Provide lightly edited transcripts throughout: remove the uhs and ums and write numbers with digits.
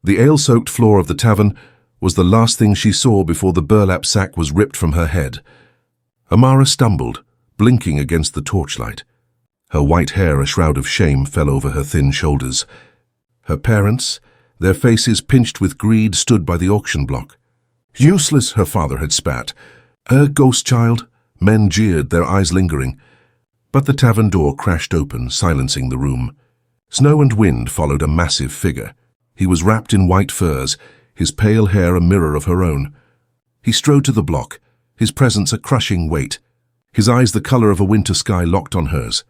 The ale-soaked floor of the tavern was the last thing she saw before the burlap sack was ripped from her head. Amara stumbled, blinking against the torchlight. Her white hair, a shroud of shame, fell over her thin shoulders. Her parents, their faces pinched with greed, stood by the auction block. "Useless," her father had spat. "A ghost child," men jeered, their eyes lingering. But the tavern door crashed open, silencing the room. Snow and Wind followed a massive figure. He was wrapped in white furs, his pale hair a mirror of her own. He strode to the block, his presence a crushing weight, his eyes the color of a winter sky locked on hers.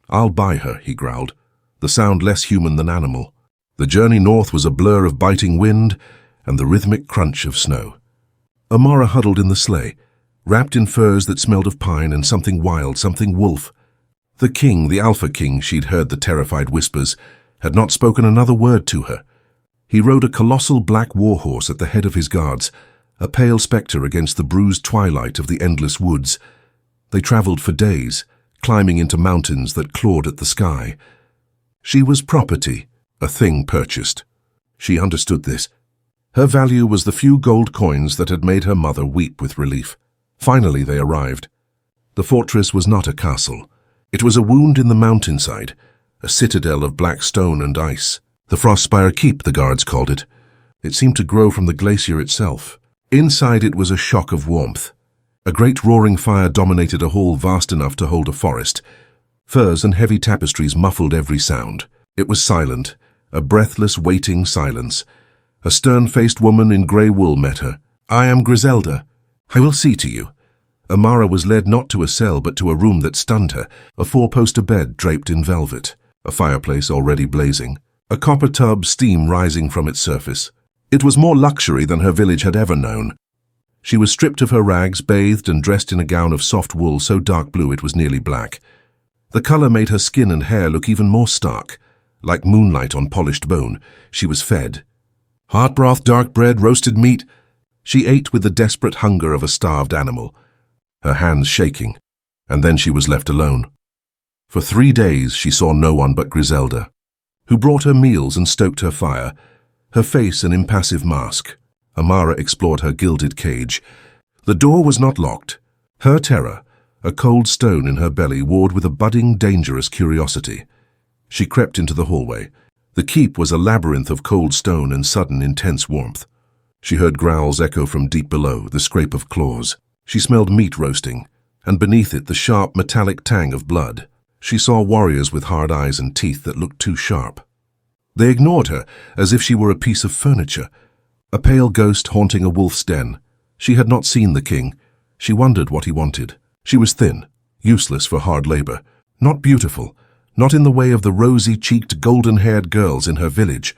"I'll buy her," he growled, the sound less human than animal. The journey north was a blur of biting wind and the rhythmic crunch of snow. Amara huddled in the sleigh, wrapped in furs that smelled of pine and something wild, something wolf. The king, the Alpha King, she'd heard the terrified whispers, had not spoken another word to her. He rode a colossal black warhorse at the head of his guards, a pale spectre against the bruised twilight of the endless woods. They traveled for days, climbing into mountains that clawed at the sky. She was property, a thing purchased. She understood this. Her value was the few gold coins that had made her mother weep with relief. Finally they arrived. The fortress was not a castle. It was a wound in the mountainside, a citadel of black stone and ice. The Frostspire Keep, the guards called it. It seemed to grow from the glacier itself. Inside it was a shock of warmth. A great roaring fire dominated a hall vast enough to hold a forest. Furs and heavy tapestries muffled every sound. It was silent, a breathless, waiting silence. A stern-faced woman in grey wool met her. "I am Griselda. I will see to you." Amara was led not to a cell but to a room that stunned her, a four-poster bed draped in velvet, a fireplace already blazing, a copper tub, steam rising from its surface. It was more luxury than her village had ever known. She was stripped of her rags, bathed and dressed in a gown of soft wool so dark blue it was nearly black. The color made her skin and hair look even more stark. Like moonlight on polished bone, she was fed. Hot broth, dark bread, roasted meat. She ate with the desperate hunger of a starved animal, her hands shaking, and then she was left alone. For 3 days she saw no one but Griselda, who brought her meals and stoked her fire, her face an impassive mask. Amara explored her gilded cage. The door was not locked. Her terror, a cold stone in her belly, warred with a budding, dangerous curiosity. She crept into the hallway. The keep was a labyrinth of cold stone and sudden, intense warmth. She heard growls echo from deep below, the scrape of claws. She smelled meat roasting, and beneath it the sharp, metallic tang of blood. She saw warriors with hard eyes and teeth that looked too sharp. They ignored her, as if she were a piece of furniture, a pale ghost haunting a wolf's den. She had not seen the king. She wondered what he wanted. She was thin, useless for hard labor, not beautiful, not in the way of the rosy-cheeked, golden-haired girls in her village.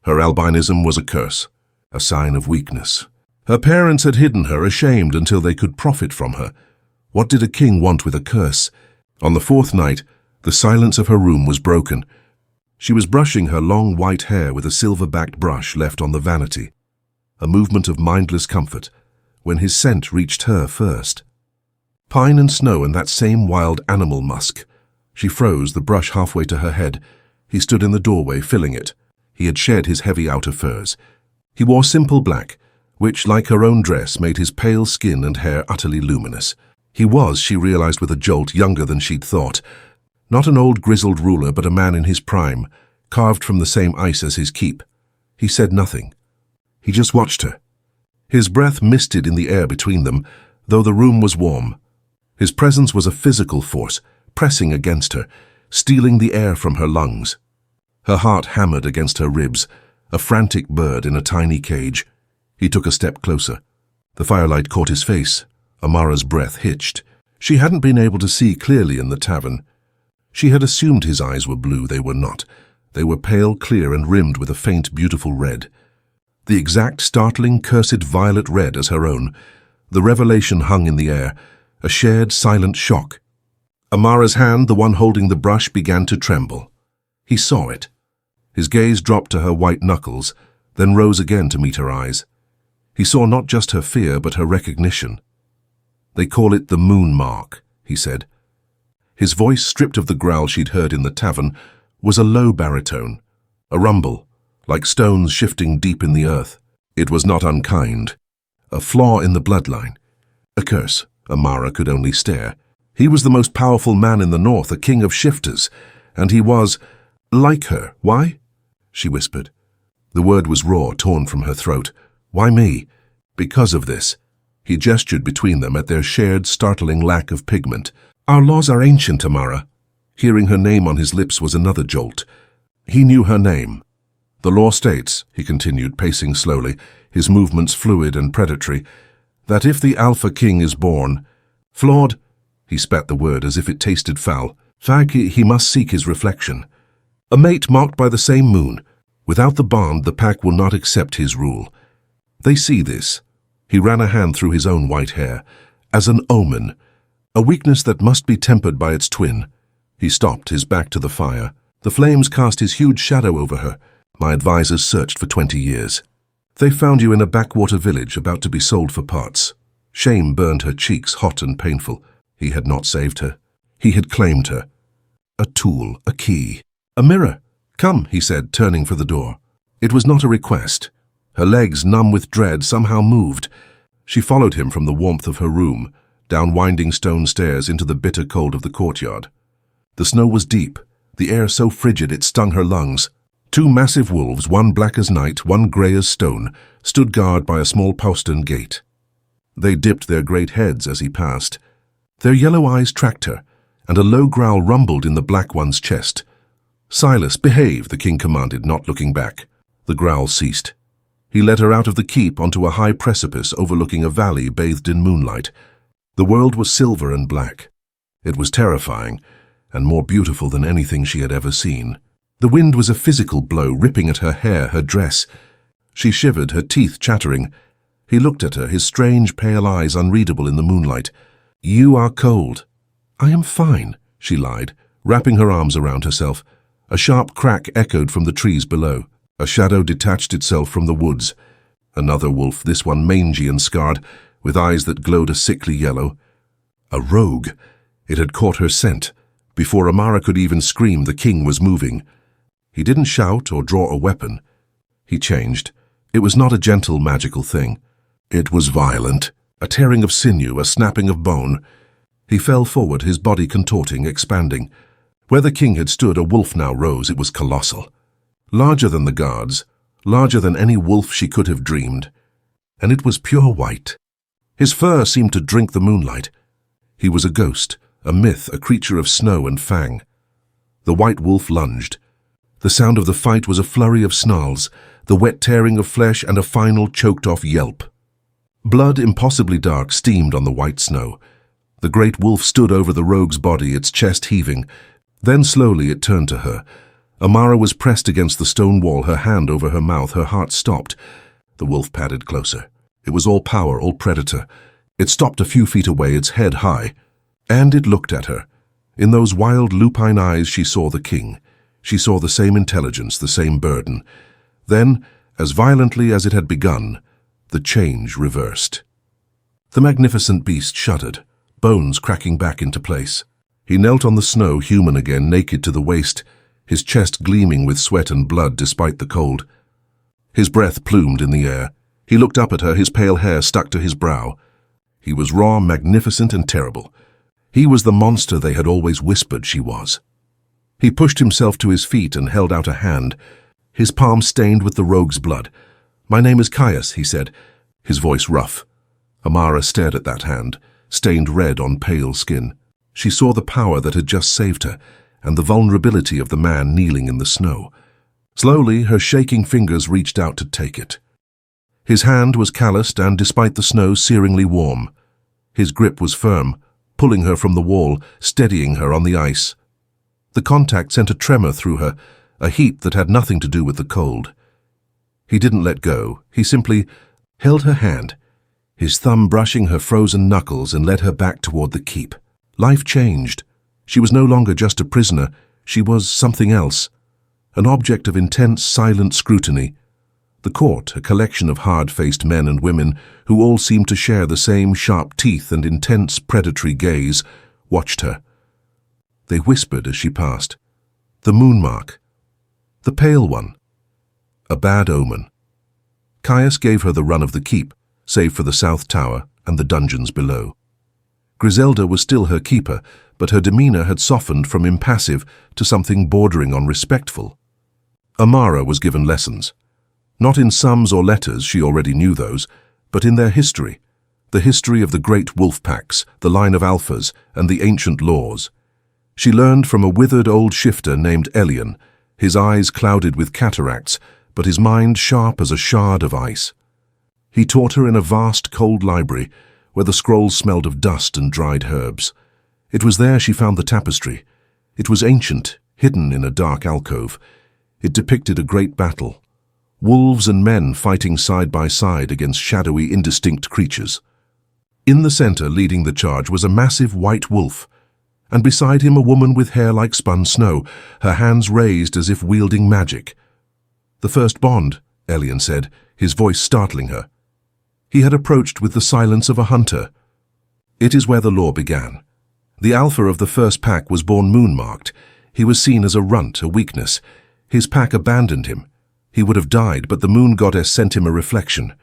Her albinism was a curse, a sign of weakness. Her parents had hidden her, ashamed, until they could profit from her. What did a king want with a curse? On the 4th night, the silence of her room was broken. She was brushing her long white hair with a silver-backed brush left on the vanity, a movement of mindless comfort, when his scent reached her first. Pine and snow and that same wild animal musk. She froze, the brush halfway to her head. He stood in the doorway, filling it. He had shed his heavy outer furs. He wore simple black, which, like her own dress, made his pale skin and hair utterly luminous. He was, she realized with a jolt, younger than she'd thought. Not an old grizzled ruler, but a man in his prime, carved from the same ice as his keep. He said nothing. He just watched her. His breath misted in the air between them, though the room was warm. His presence was a physical force, pressing against her, stealing the air from her lungs. Her heart hammered against her ribs, a frantic bird in a tiny cage. He took a step closer. The firelight caught his face. Amara's breath hitched. She hadn't been able to see clearly in the tavern. She had assumed his eyes were blue. They were not. They were pale, clear, and rimmed with a faint, beautiful red. The exact, startling, cursed violet red as her own. The revelation hung in the air, a shared, silent shock. Amara's hand, the one holding the brush, began to tremble. He saw it. His gaze dropped to her white knuckles, then rose again to meet her eyes. He saw not just her fear, but her recognition. "They call it the moon mark," he said. His voice, stripped of the growl she'd heard in the tavern, was a low baritone, a rumble, like stones shifting deep in the earth. It was not unkind. A flaw in the bloodline. A curse. Amara could only stare. He was the most powerful man in the north, a king of shifters, and he was like her. Why? She whispered. The word was raw, torn from her throat. Why me? Because of this. He gestured between them at their shared, startling lack of pigment. Our laws are ancient, Amara. Hearing her name on his lips was another jolt. He knew her name. The law states, he continued, pacing slowly, his movements fluid and predatory, that if the Alpha King is born, flawed, he spat the word as if it tasted foul, he must seek his reflection. A mate marked by the same moon. Without the bond, the pack will not accept his rule. They see this. He ran a hand through his own white hair, as an omen, a weakness that must be tempered by its twin. He stopped, his back to the fire. The flames cast his huge shadow over her. My advisors searched for 20 years. They found you in a backwater village about to be sold for parts. Shame burned her cheeks, hot and painful. He had not saved her. He had claimed her. A tool, a key. A mirror. Come, he said, turning for the door. It was not a request. Her legs, numb with dread, somehow moved. She followed him from the warmth of her room, down winding stone stairs into the bitter cold of the courtyard. The snow was deep, the air so frigid it stung her lungs. Two massive wolves, one black as night, one grey as stone, stood guard by a small postern gate. They dipped their great heads as he passed. Their yellow eyes tracked her, and a low growl rumbled in the black one's chest. Silas, behave, the king commanded, not looking back. The growl ceased. He led her out of the keep onto a high precipice overlooking a valley bathed in moonlight. The world was silver and black. It was terrifying, and more beautiful than anything she had ever seen. The wind was a physical blow, ripping at her hair, her dress. She shivered, her teeth chattering. He looked at her, his strange pale eyes unreadable in the moonlight. You are cold. I am fine, she lied, wrapping her arms around herself. A sharp crack echoed from the trees below. A shadow detached itself from the woods. Another wolf, this one mangy and scarred, with eyes that glowed a sickly yellow. A rogue. It had caught her scent. Before Amara could even scream, the king was moving. He didn't shout or draw a weapon. He changed. It was not a gentle, magical thing. It was violent. A tearing of sinew, a snapping of bone. He fell forward, his body contorting, expanding. Where the king had stood, a wolf now rose. It was colossal. Larger than the guards, larger than any wolf she could have dreamed. And it was pure white. His fur seemed to drink the moonlight. He was a ghost, a myth, a creature of snow and fang. The white wolf lunged. The sound of the fight was a flurry of snarls, the wet tearing of flesh and a final choked-off yelp. Blood, impossibly dark, steamed on the white snow. The great wolf stood over the rogue's body, its chest heaving. Then slowly it turned to her. Amara was pressed against the stone wall, her hand over her mouth, her heart stopped. The wolf padded closer. It was all power, all predator. It stopped a few feet away, its head high. And it looked at her. In those wild lupine eyes she saw the king. She saw the same intelligence, the same burden. Then, as violently as it had begun, the change reversed. The magnificent beast shuddered, bones cracking back into place. He knelt on the snow, human again, naked to the waist, his chest gleaming with sweat and blood despite the cold. His breath plumed in the air. He looked up at her, his pale hair stuck to his brow. He was raw, magnificent, and terrible. He was the monster they had always whispered she was. He pushed himself to his feet and held out a hand, his palm stained with the rogue's blood. "My name is Caius," he said, his voice rough. Amara stared at that hand, stained red on pale skin. She saw the power that had just saved her, and the vulnerability of the man kneeling in the snow. Slowly, her shaking fingers reached out to take it. His hand was calloused and, despite the snow, searingly warm. His grip was firm, pulling her from the wall, steadying her on the ice. The contact sent a tremor through her, a heat that had nothing to do with the cold. He didn't let go. He simply held her hand, his thumb brushing her frozen knuckles, and led her back toward the keep. Life changed. She was no longer just a prisoner. She was something else, an object of intense, silent scrutiny. The court, a collection of hard-faced men and women who all seemed to share the same sharp teeth and intense predatory gaze, watched her. They whispered as she passed. The moon mark. The pale one. a bad omen. Caius gave her the run of the keep, save for the south tower and the dungeons below. Griselda was still her keeper, but her demeanor had softened from impassive to something bordering on respectful. Amara was given lessons. Not in sums or letters, she already knew those, but in their history. The history of the great wolf packs, the line of alphas, and the ancient laws. She learned from a withered old shifter named Elian, his eyes clouded with cataracts, but his mind sharp as a shard of ice. He taught her in a vast, cold library, where the scrolls smelled of dust and dried herbs. It was there she found the tapestry. It was ancient, hidden in a dark alcove. It depicted a great battle. Wolves and men fighting side by side against shadowy, indistinct creatures. In the center, leading the charge, was a massive white wolf, and beside him a woman with hair like spun snow, her hands raised as if wielding magic. "The first bond," Elian said, his voice startling her. He had approached with the silence of a hunter. It is where the law began. The alpha of the first pack was born moon-marked. He was seen as a runt, a weakness. His pack abandoned him. He would have died, but the moon goddess sent him a reflection.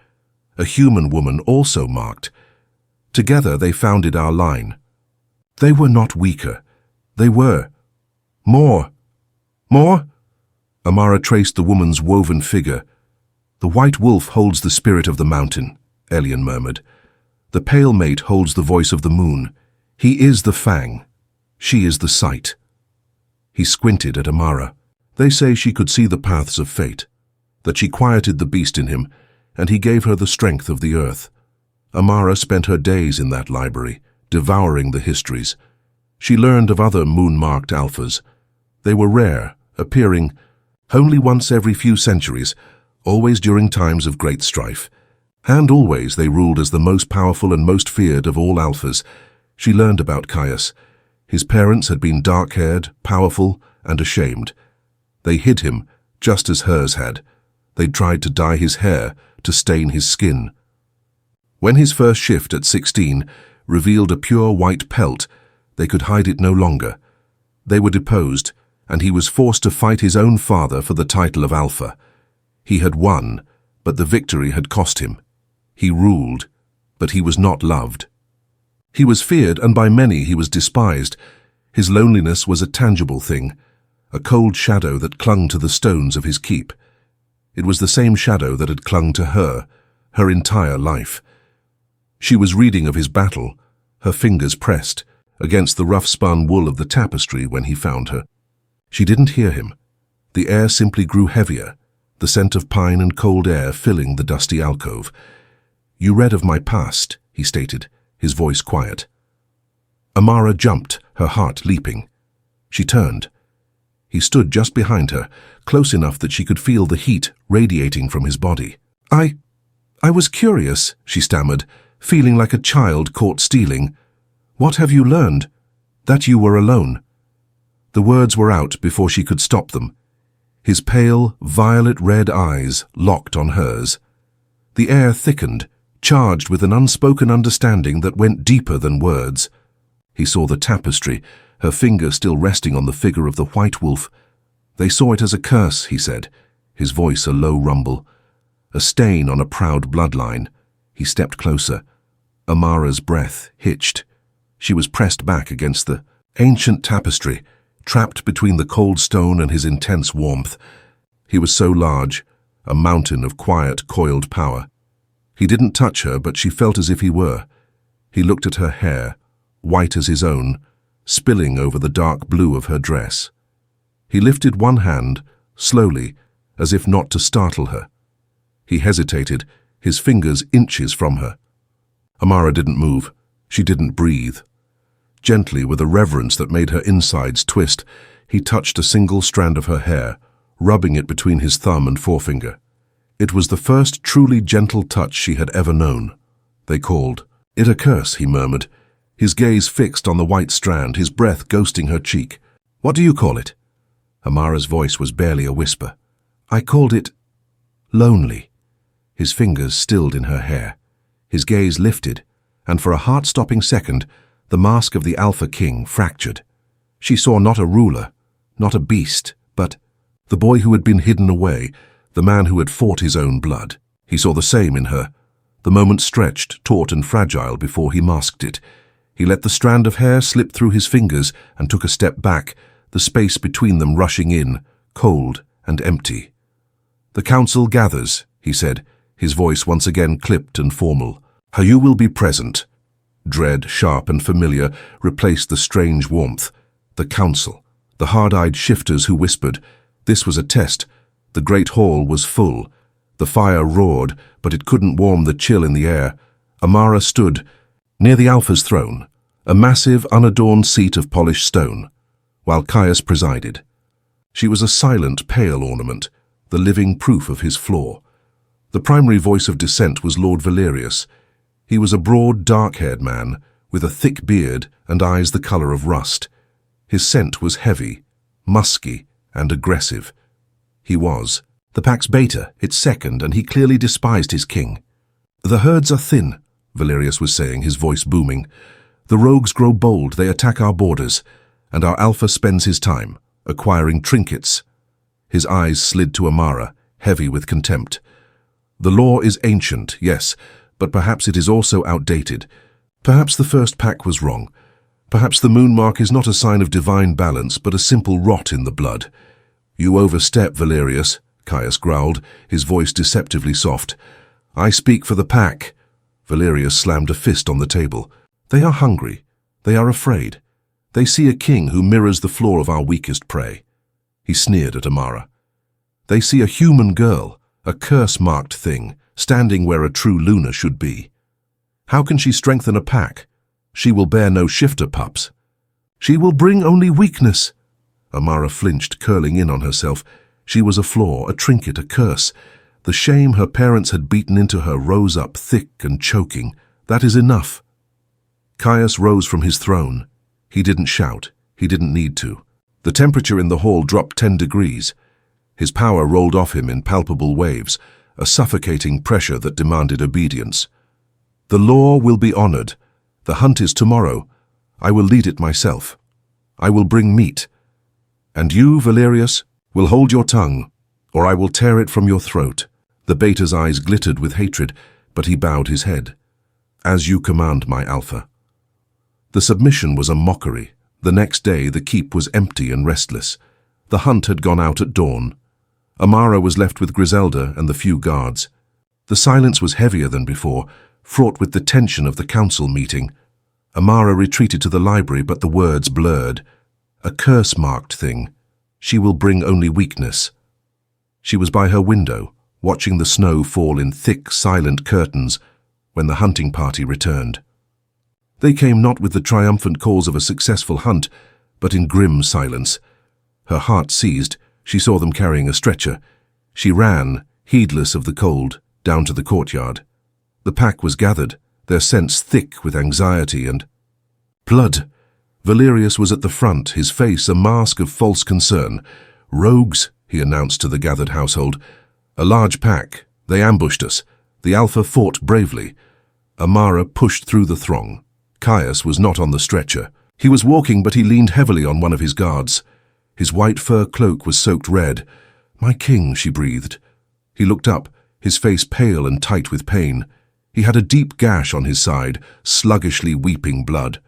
A human woman also marked. Together they founded our line. They were not weaker. They were more. More? Amara traced the woman's woven figure. "The white wolf holds the spirit of the mountain," Elian murmured. "The pale mate holds the voice of the moon. He is the fang. She is the sight." He squinted at Amara. They say she could see the paths of fate, that she quieted the beast in him, and he gave her the strength of the earth. Amara spent her days in that library, devouring the histories. She learned of other moon-marked alphas. They were rare, appearing only once every few centuries, always during times of great strife. And always they ruled as the most powerful and most feared of all alphas. She learned about Caius. His parents had been dark-haired, powerful, and ashamed. They hid him, just as hers had. They'd tried to dye his hair, to stain his skin. When his first shift at 16 revealed a pure white pelt, they could hide it no longer. They were deposed, and he was forced to fight his own father for the title of Alpha. He had won, but the victory had cost him. He ruled, but he was not loved. He was feared, and by many he was despised. His loneliness was a tangible thing, a cold shadow that clung to the stones of his keep. It was the same shadow that had clung to her entire life. She was reading of his battle, her fingers pressed against the rough-spun wool of the tapestry when he found her. She didn't hear him. The air simply grew heavier, the scent of pine and cold air filling the dusty alcove. "You read of my past," he stated, his voice quiet. Amara jumped, her heart leaping. She turned. He stood just behind her, close enough that she could feel the heat radiating from his body. I was curious," she stammered, feeling like a child caught stealing. "What have you learned?" "That you were alone." The words were out before she could stop them. His pale, violet-red eyes locked on hers. The air thickened, charged with an unspoken understanding that went deeper than words. He saw the tapestry, her finger still resting on the figure of the white wolf. "They saw it as a curse," he said, his voice a low rumble. "A stain on a proud bloodline." He stepped closer. Amara's breath hitched. She was pressed back against the ancient tapestry, trapped between the cold stone and his intense warmth. He was so large, a mountain of quiet, coiled power. He didn't touch her, but she felt as if he were. He looked at her hair, white as his own, spilling over the dark blue of her dress. He lifted one hand, slowly, as if not to startle her. He hesitated, his fingers inches from her. Amara didn't move. She didn't breathe. Gently, with a reverence that made her insides twist, he touched a single strand of her hair, rubbing it between his thumb and forefinger. It was the first truly gentle touch she had ever known. They called. "It a curse," he murmured, his gaze fixed on the white strand, his breath ghosting her cheek. "What do you call it?" Amara's voice was barely a whisper. "I called it lonely." His fingers stilled in her hair. His gaze lifted, and for a heart-stopping second, the mask of the Alpha King fractured. She saw not a ruler, not a beast, but the boy who had been hidden away, the man who had fought his own blood. He saw the same in her. The moment stretched, taut and fragile before he masked it. He let the strand of hair slip through his fingers and took a step back, the space between them rushing in, cold and empty. "The council gathers," he said, his voice once again clipped and formal. "You will be present." Dread, sharp and familiar, replaced the strange warmth. The council, the hard-eyed shifters who whispered. This was a test. The great hall was full. The fire roared, but it couldn't warm the chill in the air. Amara stood near the Alpha's throne, a massive, unadorned seat of polished stone, while Caius presided. She was a silent, pale ornament, the living proof of his flaw. The primary voice of dissent was Lord Valerius. He was a broad, dark-haired man, with a thick beard and eyes the colour of rust. His scent was heavy, musky, and aggressive. He was the Pax Beta, its second, and he clearly despised his king. "The herds are thin," Valerius was saying, his voice booming. "The rogues grow bold, they attack our borders, and our Alpha spends his time acquiring trinkets." His eyes slid to Amara, heavy with contempt. "The law is ancient, yes, but perhaps it is also outdated. Perhaps the first pack was wrong. Perhaps the moon mark is not a sign of divine balance, but a simple rot in the blood." "You overstep, Valerius," Caius growled, his voice deceptively soft. "I speak for the pack." Valerius slammed a fist on the table. "They are hungry. They are afraid. They see a king who mirrors the flaw of our weakest prey." He sneered at Amara. "They see a human girl, a curse-marked thing, standing where a true Luna should be. How can she strengthen a pack? She will bear no shifter pups. She will bring only weakness." Amara flinched, curling in on herself. She was a flaw, a trinket, a curse. The shame her parents had beaten into her rose up thick and choking. "That is enough." Caius rose from his throne. He didn't shout. He didn't need to. The temperature in the hall dropped 10 degrees. His power rolled off him in palpable waves, a suffocating pressure that demanded obedience. "The law will be honored. The hunt is tomorrow. I will lead it myself. I will bring meat. And you, Valerius, will hold your tongue, or I will tear it from your throat." The Beta's eyes glittered with hatred, but he bowed his head. "As you command, my Alpha." The submission was a mockery. The next day the keep was empty and restless. The hunt had gone out at dawn. Amara was left with Griselda and the few guards. The silence was heavier than before, fraught with the tension of the council meeting. Amara retreated to the library, but the words blurred. "A curse-marked thing. She will bring only weakness." She was by her window, watching the snow fall in thick, silent curtains when the hunting party returned. They came not with the triumphant calls of a successful hunt, but in grim silence. Her heart seized. She saw them carrying a stretcher. She ran, heedless of the cold, down to the courtyard. The pack was gathered, their scents thick with anxiety and blood. Valerius was at the front, his face a mask of false concern. "Rogues," he announced to the gathered household. "A large pack. They ambushed us. The Alpha fought bravely." Amara pushed through the throng. Caius was not on the stretcher. He was walking, but he leaned heavily on one of his guards. His white fur cloak was soaked red. "My king," she breathed. He looked up, his face pale and tight with pain. He had a deep gash on his side, sluggishly weeping blood.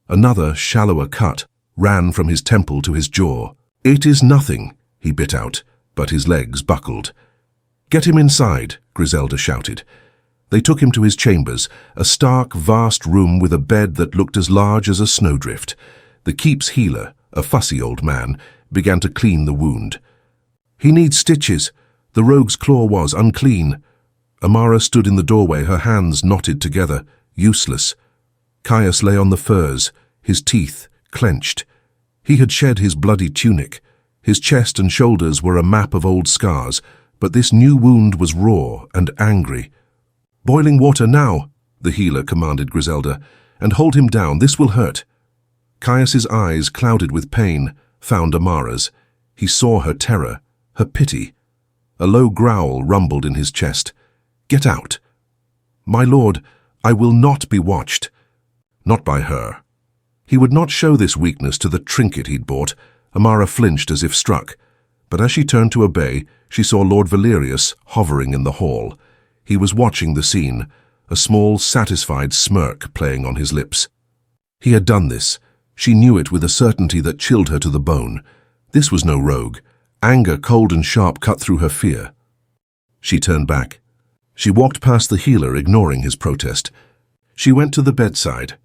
Another, shallower cut ran from his temple to his jaw. "It is nothing," he bit out, but his legs buckled. "Get him inside," Griselda shouted. They took him to his chambers, a stark, vast room with a bed that looked as large as a snowdrift. The keep's healer, a fussy old man, began to clean the wound. "He needs stitches. The rogue's claw was unclean." Amara stood in the doorway, her hands knotted together, useless. Caius lay on the furs, his teeth clenched. He had shed his bloody tunic. His chest and shoulders were a map of old scars, but this new wound was raw and angry. "Boiling water now," the healer commanded Griselda, "and hold him down. This will hurt." Caius's eyes, clouded with pain, found Amara's. He saw her terror, her pity. A low growl rumbled in his chest. "Get out." "My lord, I will not be watched." Not by her. He would not show this weakness to the trinket he'd bought. Amara flinched as if struck. But as she turned to obey, she saw Lord Valerius hovering in the hall. He was watching the scene, a small, satisfied smirk playing on his lips. He had done this. She knew it with a certainty that chilled her to the bone. This was no rogue. Anger, cold and sharp, cut through her fear. She turned back. She walked past the healer, ignoring his protest. She went to the bedside.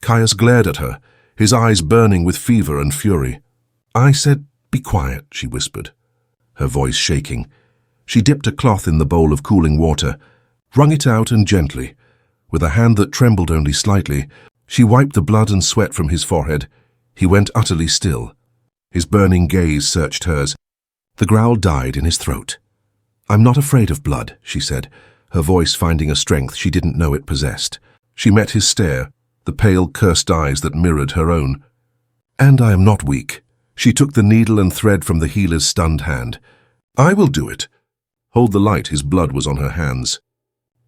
Caius glared at her, his eyes burning with fever and fury. "I said, be quiet," she whispered, her voice shaking. She dipped a cloth in the bowl of cooling water, wrung it out and gently, with a hand that trembled only slightly, she wiped the blood and sweat from his forehead. He went utterly still. His burning gaze searched hers. The growl died in his throat. "I'm not afraid of blood," she said, her voice finding a strength she didn't know it possessed. She met his stare, the pale, cursed eyes that mirrored her own. "And I am not weak." She took the needle and thread from the healer's stunned hand. "I will do it." Hold the light, his blood was on her hands.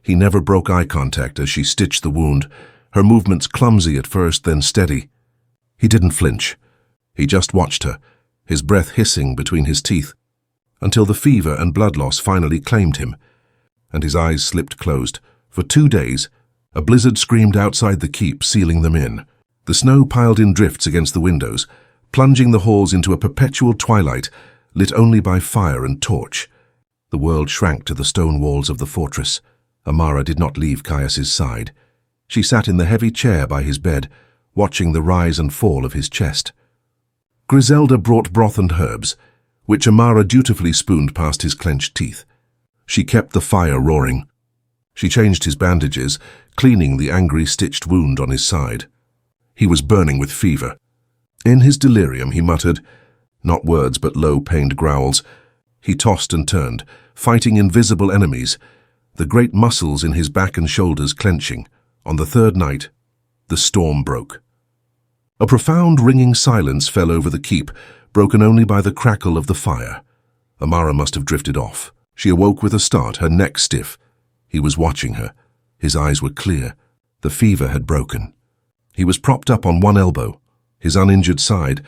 He never broke eye contact as she stitched the wound, her movements clumsy at first, then steady. He didn't flinch. He just watched her, his breath hissing between his teeth, until the fever and blood loss finally claimed him, and his eyes slipped closed. For 2 days, a blizzard screamed outside the keep, sealing them in. The snow piled in drifts against the windows, plunging the halls into a perpetual twilight, lit only by fire and torch. The world shrank to the stone walls of the fortress. Amara did not leave Caius's side. She sat in the heavy chair by his bed, watching the rise and fall of his chest. Griselda brought broth and herbs, which Amara dutifully spooned past his clenched teeth. She kept the fire roaring. She changed his bandages, cleaning the angry stitched wound on his side. He was burning with fever. In his delirium he muttered, not words but low, pained growls. He tossed and turned, fighting invisible enemies, the great muscles in his back and shoulders clenching. On the 3rd night, the storm broke. A profound ringing silence fell over the keep, broken only by the crackle of the fire. Amara must have drifted off. She awoke with a start, her neck stiff. He was watching her. His eyes were clear. The fever had broken. He was propped up on one elbow, his uninjured side,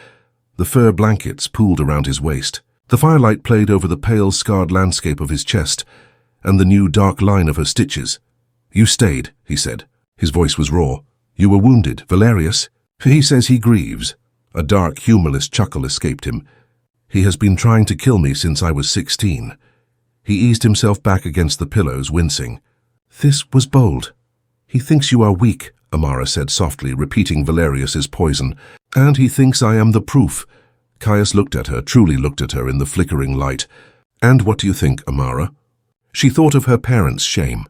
the fur blankets pooled around his waist. The firelight played over the pale, scarred landscape of his chest and the new dark line of her stitches. "You stayed," he said. His voice was raw. "You were wounded, Valerius?" "He says he grieves." A dark, humorless chuckle escaped him. "He has been trying to kill me since I was 16. He eased himself back against the pillows, wincing. "This was bold." "He thinks you are weak," Amara said softly, repeating Valerius's poison. "And he thinks I am the proof." Caius looked at her, truly looked at her in the flickering light. "And what do you think, Amara?" She thought of her parents' shame,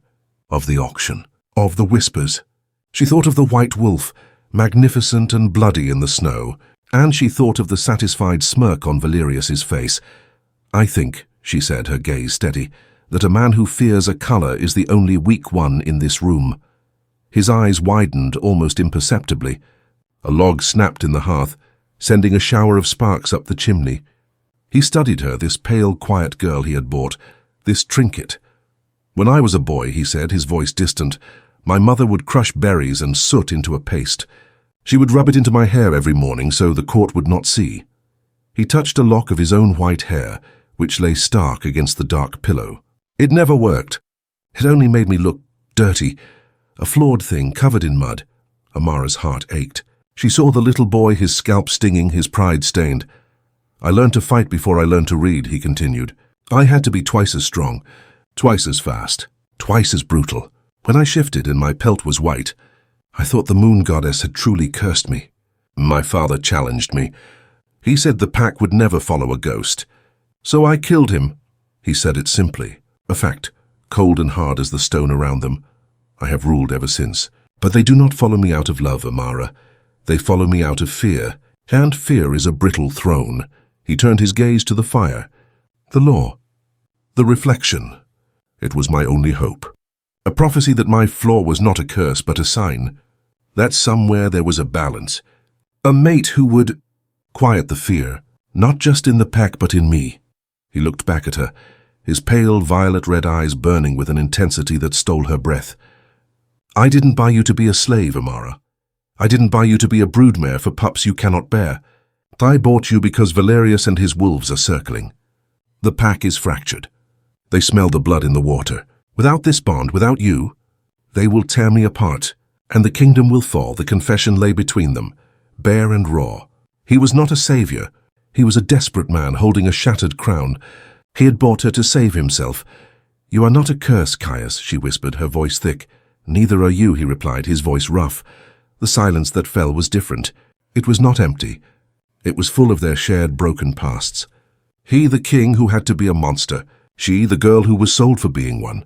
of the auction, of the whispers. She thought of the white wolf, magnificent and bloody in the snow, and she thought of the satisfied smirk on Valerius's face. "I think," she said, her gaze steady, "that a man who fears a color is the only weak one in this room." His eyes widened almost imperceptibly. A log snapped in the hearth, sending a shower of sparks up the chimney. He studied her, this pale, quiet girl he had bought, this trinket. "When I was a boy," he said, his voice distant, "my mother would crush berries and soot into a paste. She would rub it into my hair every morning so the court would not see." He touched a lock of his own white hair, which lay stark against the dark pillow. "It never worked. It only made me look dirty, a flawed thing covered in mud." Amara's heart ached. She saw the little boy, his scalp stinging, his pride stained. "I learned to fight before I learned to read," he continued. "I had to be twice as strong, twice as fast, twice as brutal. When I shifted and my pelt was white, I thought the moon goddess had truly cursed me. My father challenged me. He said the pack would never follow a ghost. So I killed him." He said it simply, a fact, cold and hard as the stone around them. "I have ruled ever since. But they do not follow me out of love, Amara. They follow me out of fear, and fear is a brittle throne." He turned his gaze to the fire. "The law. The reflection. It was my only hope. A prophecy that my flaw was not a curse but a sign. That somewhere there was a balance. A mate who would quiet the fear, not just in the pack but in me." He looked back at her, his pale violet-red eyes burning with an intensity that stole her breath. "I didn't buy you to be a slave, Amara. I didn't buy you to be a broodmare for pups you cannot bear. I bought you because Valerius and his wolves are circling. The pack is fractured. They smell the blood in the water. Without this bond, without you, they will tear me apart, and the kingdom will fall. The confession lay between them, bare and raw. He was not a savior. He was a desperate man holding a shattered crown. He had bought her to save himself. "You are not a curse, Caius," she whispered, her voice thick. "Neither are you," he replied, his voice rough. The silence that fell was different. It was not empty. It was full of their shared broken pasts. He, the king who had to be a monster. She, the girl who was sold for being one.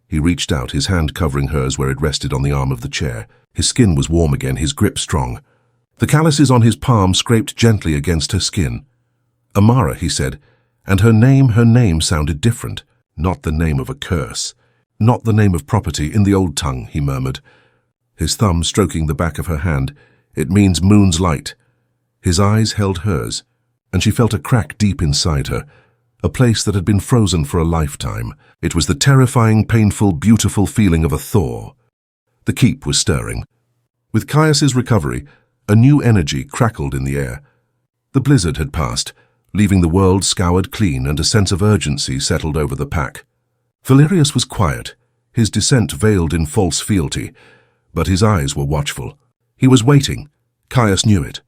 He reached out, his hand covering hers where it rested on the arm of the chair. His skin was warm again, his grip strong. The calluses on his palm scraped gently against her skin. "Amara," he said, and her name sounded different. Not the name of a curse. Not the name of property in the old tongue, he murmured. His thumb stroking the back of her hand. "It means moon's light." His eyes held hers, and she felt a crack deep inside her, a place that had been frozen for a lifetime. It was the terrifying, painful, beautiful feeling of a thaw. The keep was stirring. With Caius's recovery, a new energy crackled in the air. The blizzard had passed, leaving the world scoured clean, and a sense of urgency settled over the pack. Valerius was quiet, his dissent veiled in false fealty, but his eyes were watchful. He was waiting. Caius knew it.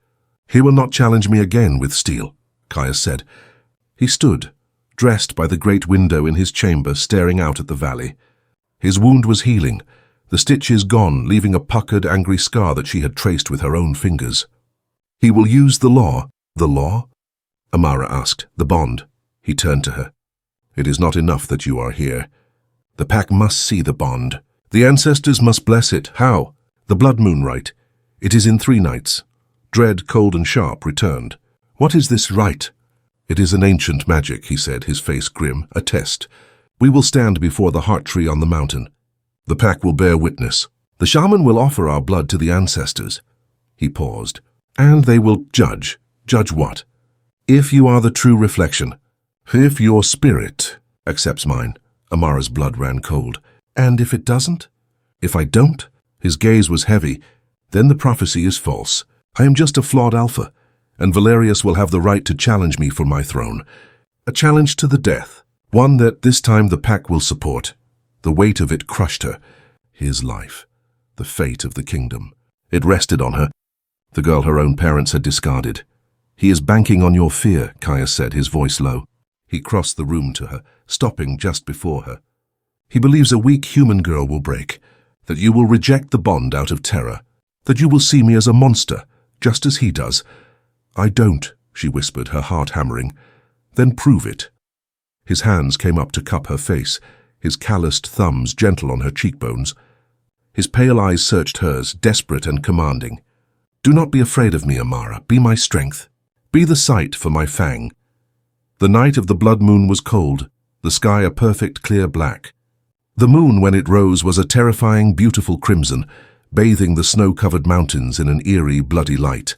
"He will not challenge me again with steel," Caius said. He stood, dressed by the great window in his chamber, staring out at the valley. His wound was healing, the stitches gone, leaving a puckered, angry scar that she had traced with her own fingers. "He will use the law." "The law?" Amara asked. "The bond." He turned to her. "It is not enough that you are here. The pack must see the bond. The ancestors must bless it." "How?" "The blood moon rite. It is in 3 nights. Dread, cold and sharp returned." "What is this rite?" "It is an ancient magic," he said, his face grim. "A test. We will stand before the heart tree on the mountain. The pack will bear witness. The shaman will offer our blood to the ancestors." He paused. "And they will judge." "Judge what?" "If you are the true reflection. If your spirit accepts mine." Amara's blood ran cold. "And if it doesn't?" "If I don't?" His gaze was heavy. "Then the prophecy is false. I am just a flawed alpha, and Valerius will have the right to challenge me for my throne. A challenge to the death, one that this time the pack will support." The weight of it crushed her. His life, the fate of the kingdom. It rested on her, the girl her own parents had discarded. "He is banking on your fear," Caius said, his voice low. He crossed the room to her, stopping just before her. "He believes a weak human girl will break, that you will reject the bond out of terror, that you will see me as a monster, just as he does." "I don't," she whispered, her heart hammering. "Then prove it." His hands came up to cup her face, his calloused thumbs gentle on her cheekbones. His pale eyes searched hers, desperate and commanding. "Do not be afraid of me, Amara. Be my strength. Be the sight for my fang." The night of the blood moon was cold, the sky a perfect clear black. The moon, when it rose, was a terrifying, beautiful crimson, bathing the snow-covered mountains in an eerie, bloody light.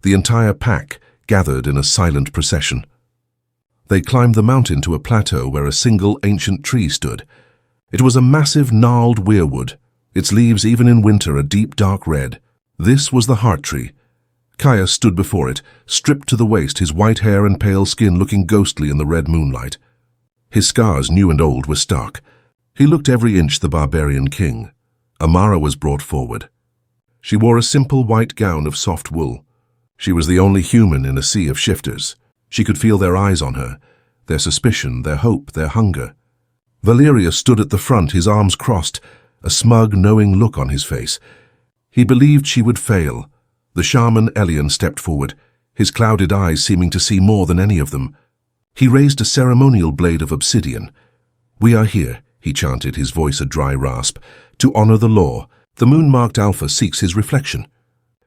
The entire pack gathered in a silent procession. They climbed the mountain to a plateau where a single ancient tree stood. It was a massive, gnarled weirwood, its leaves even in winter a deep, dark red. This was the heart tree. Caius stood before it, stripped to the waist, his white hair and pale skin looking ghostly in the red moonlight. His scars, new and old, were stark. He looked every inch the barbarian king. Amara was brought forward. She wore a simple white gown of soft wool. She was the only human in a sea of shifters. She could feel their eyes on her, their suspicion, their hope, their hunger. Valerius stood at the front, his arms crossed, a smug, knowing look on his face. He believed she would fail. The shaman Elian stepped forward, his clouded eyes seeming to see more than any of them. He raised a ceremonial blade of obsidian. "We are here," he chanted, his voice a dry rasp, "to honor the law. The moon-marked alpha seeks his reflection.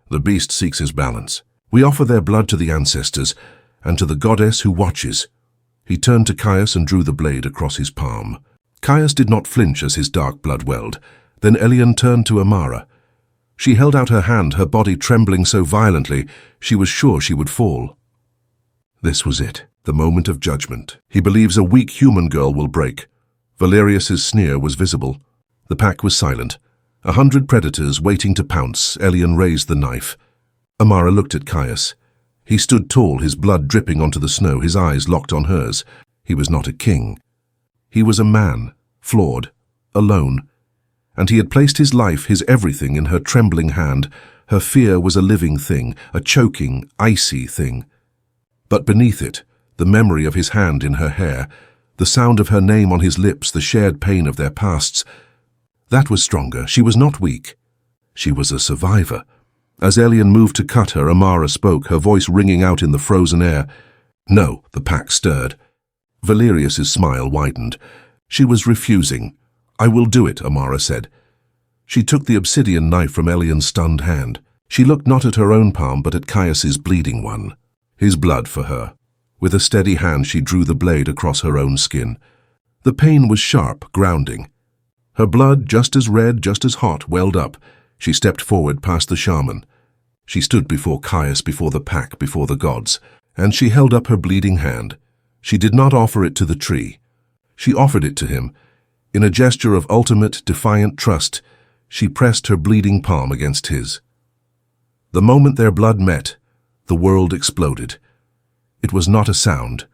The beast seeks his balance. We offer their blood to the ancestors, and to the goddess who watches." He turned to Caius and drew the blade across his palm. Caius did not flinch as his dark blood welled. Then Elian turned to Amara. She held out her hand, her body trembling so violently she was sure she would fall. This was it, the moment of judgment. He believes a weak human girl will break. Valerius's sneer was visible. The pack was silent. 100 predators waiting to pounce. Elian raised the knife. Amara looked at Caius. He stood tall, his blood dripping onto the snow, his eyes locked on hers. He was not a king. He was a man, flawed, alone, and he had placed his life, his everything, in her trembling hand. Her fear was a living thing, a choking, icy thing. But beneath it, the memory of his hand in her hair, the sound of her name on his lips, the shared pain of their pasts, that was stronger. She was not weak. She was a survivor. As Elian moved to cut her, Amara spoke, her voice ringing out in the frozen air. No, the pack stirred. Valerius's smile widened. She was refusing. I will do it, Amara said. She took the obsidian knife from Elian's stunned hand. She looked not at her own palm, but at Caius's bleeding one. His blood for her. With a steady hand she drew the blade across her own skin. The pain was sharp, grounding. Her blood, just as red, just as hot, welled up. She stepped forward past the shaman. She stood before Caius, before the pack, before the gods, and she held up her bleeding hand. She did not offer it to the tree. She offered it to him. In a gesture of ultimate, defiant trust, she pressed her bleeding palm against his. The moment their blood met, the world exploded. It was not a sound.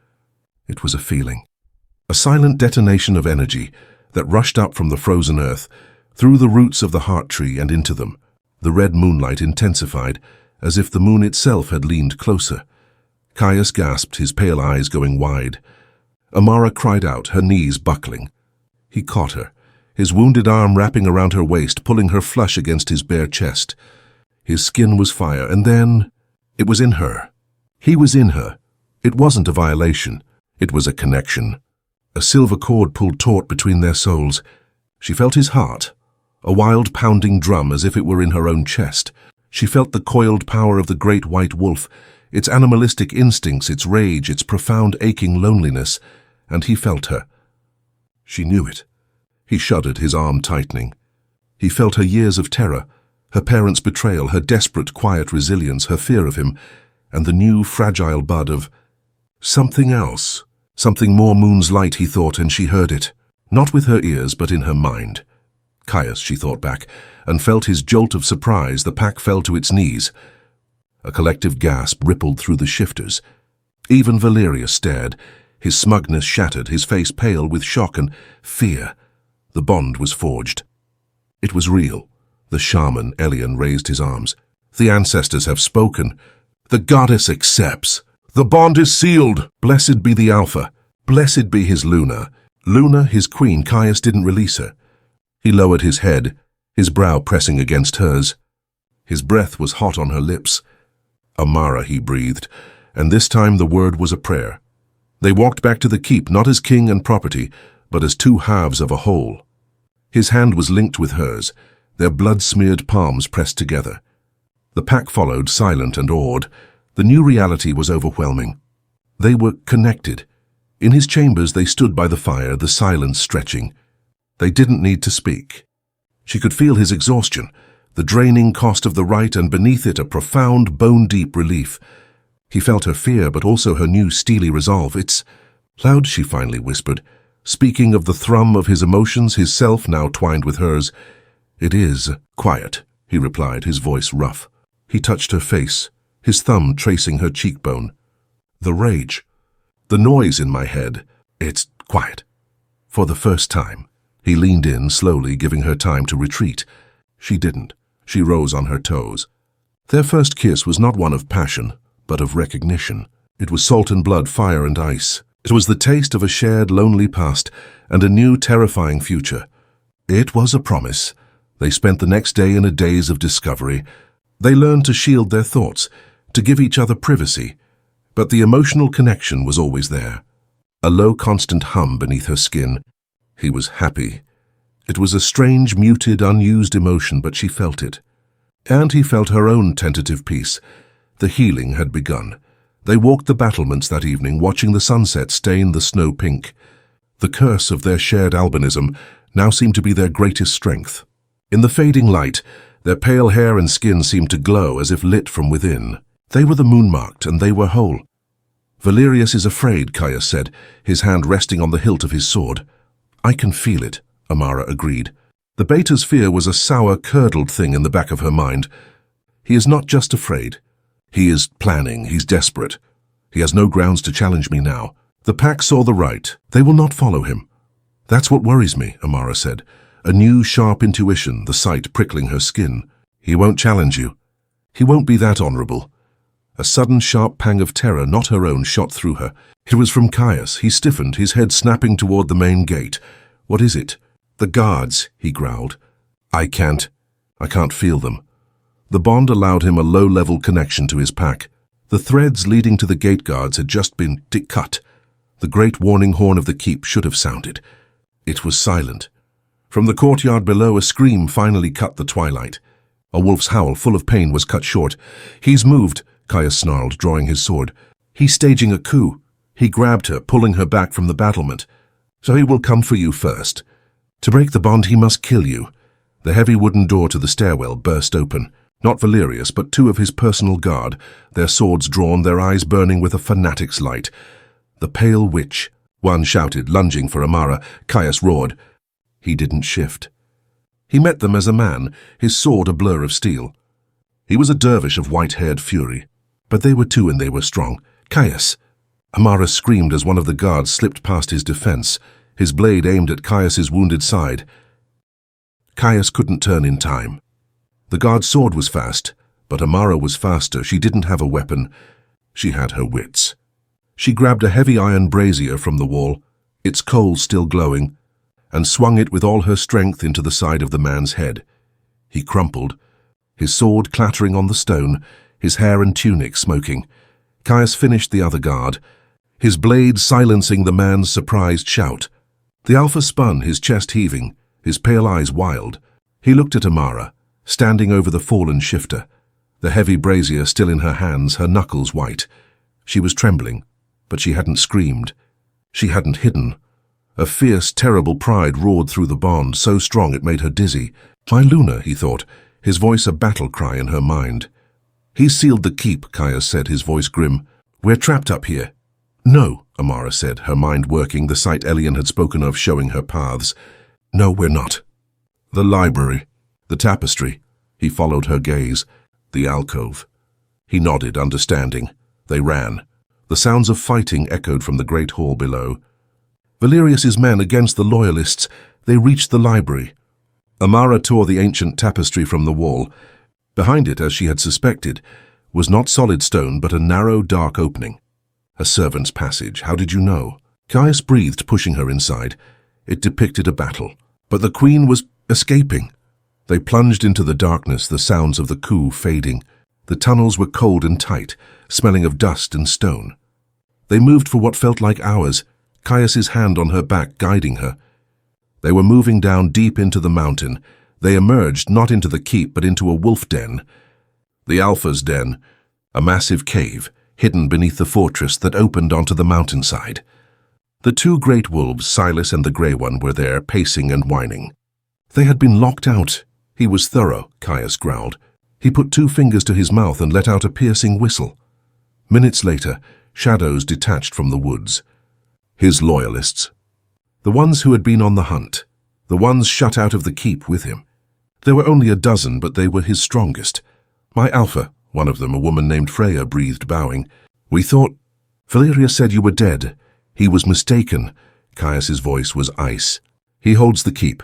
It was a feeling. A silent detonation of energy that rushed up from the frozen earth, through the roots of the heart tree and into them. The red moonlight intensified, as if the moon itself had leaned closer. Caius gasped, his pale eyes going wide. Amara cried out, her knees buckling. He caught her, his wounded arm wrapping around her waist, pulling her flush against his bare chest. His skin was fire, and then it was in her. He was in her. It wasn't a violation. It was a connection. A silver cord pulled taut between their souls. She felt his heart, a wild pounding drum as if it were in her own chest. She felt the coiled power of the great white wolf, its animalistic instincts, its rage, its profound aching loneliness, and he felt her. She knew it. He shuddered, his arm tightening. He felt her years of terror, her parents' betrayal, her desperate, quiet resilience, her fear of him, and the new, fragile bud of something else, something more moon's light, he thought, and she heard it, not with her ears, but in her mind. Caius, she thought back, and felt his jolt of surprise. The pack fell to its knees. A collective gasp rippled through the shifters. Even Valerius stared, his smugness shattered, his face pale with shock and fear. The bond was forged. It was real. The shaman, Elian, raised his arms. The ancestors have spoken. The goddess accepts. The bond is sealed. Blessed be the Alpha. Blessed be his Luna. Luna, his queen. Caius didn't release her. He lowered his head, his brow pressing against hers. His breath was hot on her lips. Amara, he breathed, and this time the word was a prayer. They walked back to the keep, not as king and property, but as two halves of a whole. His hand was linked with hers, their blood-smeared palms pressed together. The pack followed, silent and awed. The new reality was overwhelming. They were connected. In his chambers they stood by the fire, the silence stretching. They didn't need to speak. She could feel his exhaustion, the draining cost of the rite, and beneath it a profound, bone-deep relief. He felt her fear, but also her new steely resolve. It's loud, she finally whispered, speaking of the thrum of his emotions, his self now twined with hers. It is quiet, he replied, his voice rough. He touched her face, his thumb tracing her cheekbone. The rage, the noise in my head, it's quiet. For the first time. He leaned in, slowly, giving her time to retreat. She didn't. She rose on her toes. Their first kiss was not one of passion, but of recognition. It was salt and blood, fire and ice. It was the taste of a shared, lonely past and a new, terrifying future. It was a promise. They spent the next day in a daze of discovery. They learned to shield their thoughts, to give each other privacy. But the emotional connection was always there. A low, constant hum beneath her skin. He was happy. It was a strange, muted, unused emotion, but she felt it. And he felt her own tentative peace. The healing had begun. They walked the battlements that evening, watching the sunset stain the snow pink. The curse of their shared albinism now seemed to be their greatest strength. In the fading light, their pale hair and skin seemed to glow as if lit from within. They were the moon-marked, and they were whole. Valerius is afraid, Caius said, his hand resting on the hilt of his sword. I can feel it, Amara agreed. The beta's fear was a sour, curdled thing in the back of her mind. He is not just afraid. He is planning, he's desperate. He has no grounds to challenge me now. The pack saw the right. They will not follow him. That's what worries me, Amara said. A new, sharp intuition, the sight prickling her skin. He won't challenge you. He won't be that honorable. A sudden, sharp pang of terror, not her own, shot through her. It was from Caius. He stiffened, his head snapping toward the main gate. What is it? The guards, he growled. I can't feel them. The bond allowed him a low-level connection to his pack. The threads leading to the gate guards had just been cut. The great warning horn of the keep should have sounded. It was silent. From the courtyard below, a scream finally cut the twilight. A wolf's howl, full of pain, was cut short. He's moved, Caius snarled, drawing his sword. He's staging a coup. He grabbed her, pulling her back from the battlement. So he will come for you first. To break the bond, he must kill you. The heavy wooden door to the stairwell burst open. Not Valerius, but two of his personal guard, their swords drawn, their eyes burning with a fanatic's light. The pale witch, one shouted, lunging for Amara. Caius roared. He didn't shift. He met them as a man, his sword a blur of steel. He was a dervish of white-haired fury. But they were two and they were strong. Caius! Amara screamed as one of the guards slipped past his defense, his blade aimed at Caius's wounded side. Caius couldn't turn in time. The guard's sword was fast, but Amara was faster. She didn't have a weapon. She had her wits. She grabbed a heavy iron brazier from the wall, its coals still glowing, and swung it with all her strength into the side of the man's head. He crumpled, his sword clattering on the stone, his hair and tunic smoking. Caius finished the other guard, his blade silencing the man's surprised shout. The Alpha spun, his chest heaving, his pale eyes wild. He looked at Amara, standing over the fallen shifter, the heavy brazier still in her hands, her knuckles white. She was trembling, but she hadn't screamed. She hadn't hidden. A fierce, terrible pride roared through the bond, so strong it made her dizzy. My Luna, he thought, his voice a battle cry in her mind. He's sealed the keep, Caius said, his voice grim. We're trapped up here. No, Amara said, her mind working, the sight Elian had spoken of showing her paths. No, we're not. The library, the tapestry. He followed her gaze. The alcove. He nodded, understanding. They ran. The sounds of fighting echoed from the great hall below. Valerius's men against the loyalists. They reached the library. Amara tore the ancient tapestry from the wall. Behind it, as she had suspected, was not solid stone but a narrow, dark opening. A servant's passage. How did you know? Caius breathed, pushing her inside. It depicted a battle. But the queen was escaping. They plunged into the darkness, the sounds of the coup fading. The tunnels were cold and tight, smelling of dust and stone. They moved for what felt like hours, Caius's hand on her back guiding her. They were moving down deep into the mountain. They emerged not into the keep but into a wolf den. The Alpha's den, a massive cave, hidden beneath the fortress that opened onto the mountainside. The two great wolves, Silas and the grey one, were there, pacing and whining. They had been locked out. He was thorough, Caius growled. He put two fingers to his mouth and let out a piercing whistle. Minutes later, shadows detached from the woods. His loyalists. The ones who had been on the hunt. The ones shut out of the keep with him. There were only a dozen, but they were his strongest. My Alpha, one of them, a woman named Freya, breathed, bowing. We thought... Valerius said you were dead. He was mistaken. Caius's voice was ice. He holds the keep.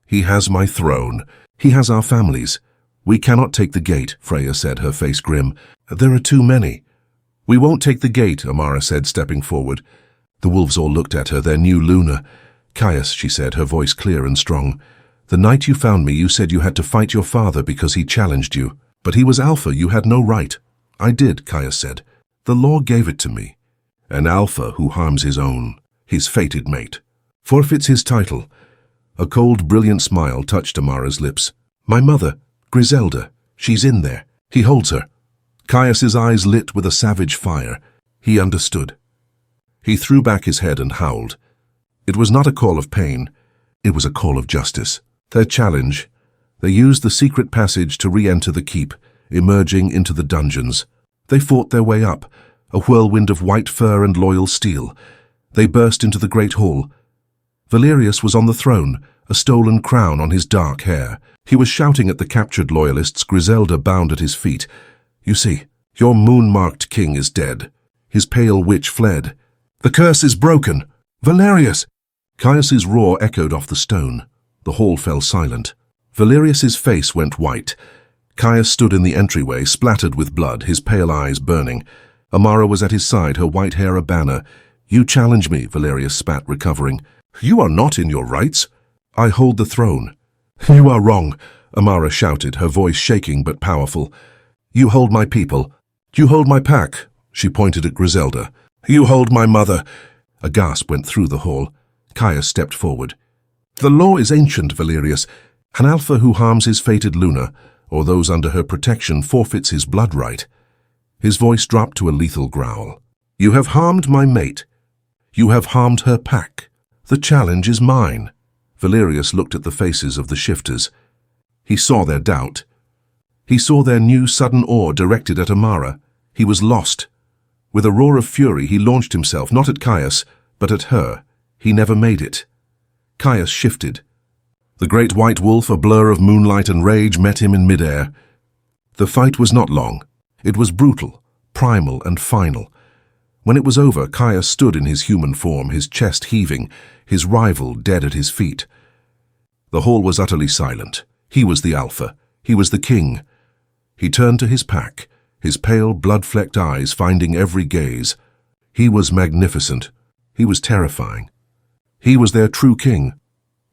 He has my throne. He has our families. We cannot take the gate, Freya said, her face grim. There are too many. We won't take the gate, Amara said, stepping forward. The wolves all looked at her, their new Luna. Caius, she said, her voice clear and strong. The night you found me, you said you had to fight your father because he challenged you. But he was Alpha, you had no right. I did, Caius said. The law gave it to me. An Alpha who harms his own, his fated mate, forfeits his title. A cold, brilliant smile touched Amara's lips. My mother, Griselda, she's in there. He holds her. Caius's eyes lit with a savage fire. He understood. He threw back his head and howled. It was not a call of pain. It was a call of justice. Their challenge. They used the secret passage to re-enter the keep, emerging into the dungeons. They fought their way up, a whirlwind of white fur and loyal steel. They burst into the great hall. Valerius was on the throne, a stolen crown on his dark hair. He was shouting at the captured loyalists. Griselda bound at his feet. You see, your moon-marked king is dead. His pale witch fled. The curse is broken! Valerius! Caius's roar echoed off the stone. The hall fell silent. Valerius's face went white. Caius stood in the entryway, splattered with blood, his pale eyes burning. Amara was at his side, her white hair a banner. "You challenge me," Valerius spat, recovering. "You are not in your rights. I hold the throne." "You are wrong," Amara shouted, her voice shaking but powerful. "You hold my people. You hold my pack." She pointed at Griselda. "You hold my mother." A gasp went through the hall. Caius stepped forward. "The law is ancient, Valerius. An alpha who harms his fated Luna, or those under her protection, forfeits his blood right." His voice dropped to a lethal growl. "You have harmed my mate. You have harmed her pack. The challenge is mine." Valerius looked at the faces of the shifters. He saw their doubt. He saw their new sudden awe directed at Amara. He was lost. With a roar of fury, he launched himself, not at Caius, but at her. He never made it. Caius shifted. The great white wolf, a blur of moonlight and rage, met him in midair. The fight was not long. It was brutal, primal and final. When it was over, Caius stood in his human form, his chest heaving, his rival dead at his feet. The hall was utterly silent. He was the alpha. He was the king. He turned to his pack, his pale, blood-flecked eyes finding every gaze. He was magnificent. He was terrifying. He was their true king.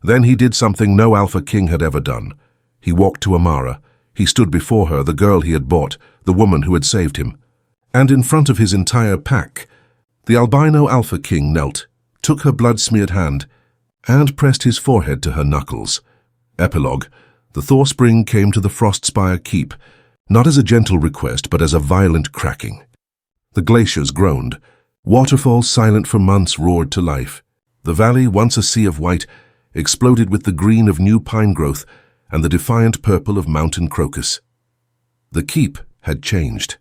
Then he did something no alpha king had ever done. He walked to Amara. He stood before her, the girl he had bought, the woman who had saved him. And in front of his entire pack, the albino alpha king knelt, took her blood-smeared hand, and pressed his forehead to her knuckles. Epilogue. The Thorspring came to the Frostspire keep, not as a gentle request, but as a violent cracking. The glaciers groaned. Waterfalls silent for months roared to life. The valley, once a sea of white, exploded with the green of new pine growth and the defiant purple of mountain crocus. The keep had changed.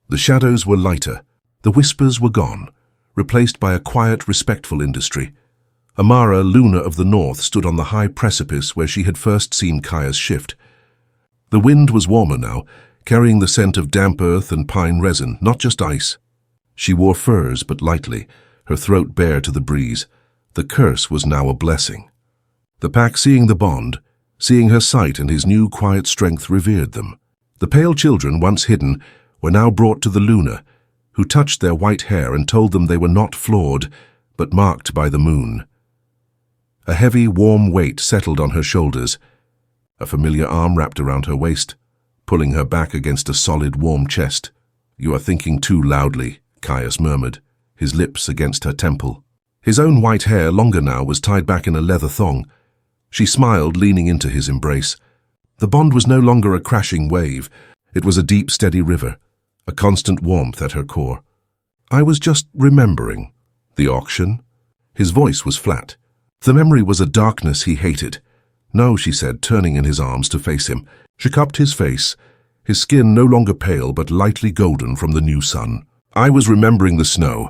The shadows were lighter. The whispers were gone, replaced by a quiet, respectful industry. Amara, Luna of the North, stood on the high precipice where she had first seen Caius shift. The wind was warmer now, carrying the scent of damp earth and pine resin, not just ice. She wore furs, but lightly, her throat bare to the breeze. The curse was now a blessing. The pack, seeing the bond, seeing her sight and his new quiet strength, revered them. The pale children, once hidden, were now brought to the Luna, who touched their white hair and told them they were not flawed, but marked by the moon. A heavy, warm weight settled on her shoulders. A familiar arm wrapped around her waist, pulling her back against a solid, warm chest. "You are thinking too loudly," Caius murmured, his lips against her temple. His own white hair, longer now, was tied back in a leather thong. She smiled, leaning into his embrace. The bond was no longer a crashing wave. It was a deep, steady river, a constant warmth at her core. "I was just remembering." "The auction?" His voice was flat. The memory was a darkness he hated. "No," she said, turning in his arms to face him. She cupped his face, his skin no longer pale but lightly golden from the new sun. "I was remembering the snow,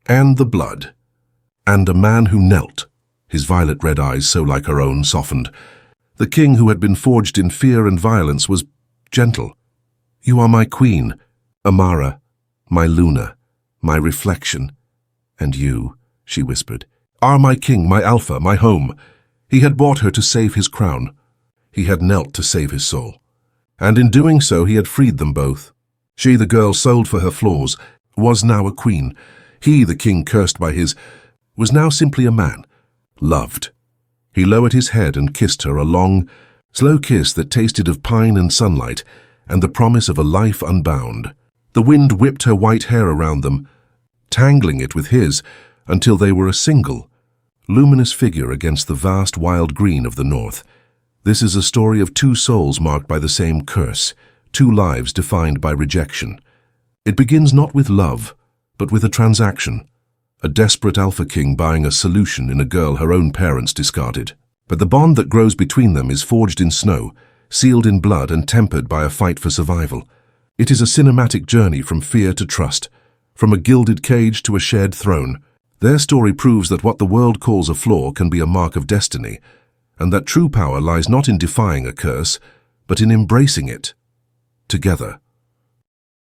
and the blood, and a man who knelt." His violet red eyes, so like her own, softened. The king who had been forged in fear and violence was gentle. "You are my queen, Amara, my Luna, my reflection. And you," she whispered, "are my king, my alpha, my home." He had bought her to save his crown. He had knelt to save his soul. And in doing so, he had freed them both. She, the girl sold for her flaws, was now a queen. He, the king cursed by his, was now simply a man, loved. He lowered his head and kissed her, a long, slow kiss that tasted of pine and sunlight and the promise of a life unbound. The wind whipped her white hair around them, tangling it with his, until they were a single, luminous figure against the vast wild green of the north. This is a story of two souls marked by the same curse, two lives defined by rejection. It begins not with love, but with a transaction. A desperate alpha king buying a solution in a girl her own parents discarded. But the bond that grows between them is forged in snow, sealed in blood and tempered by a fight for survival. It is a cinematic journey from fear to trust, from a gilded cage to a shared throne. Their story proves that what the world calls a flaw can be a mark of destiny, and that true power lies not in defying a curse, but in embracing it together.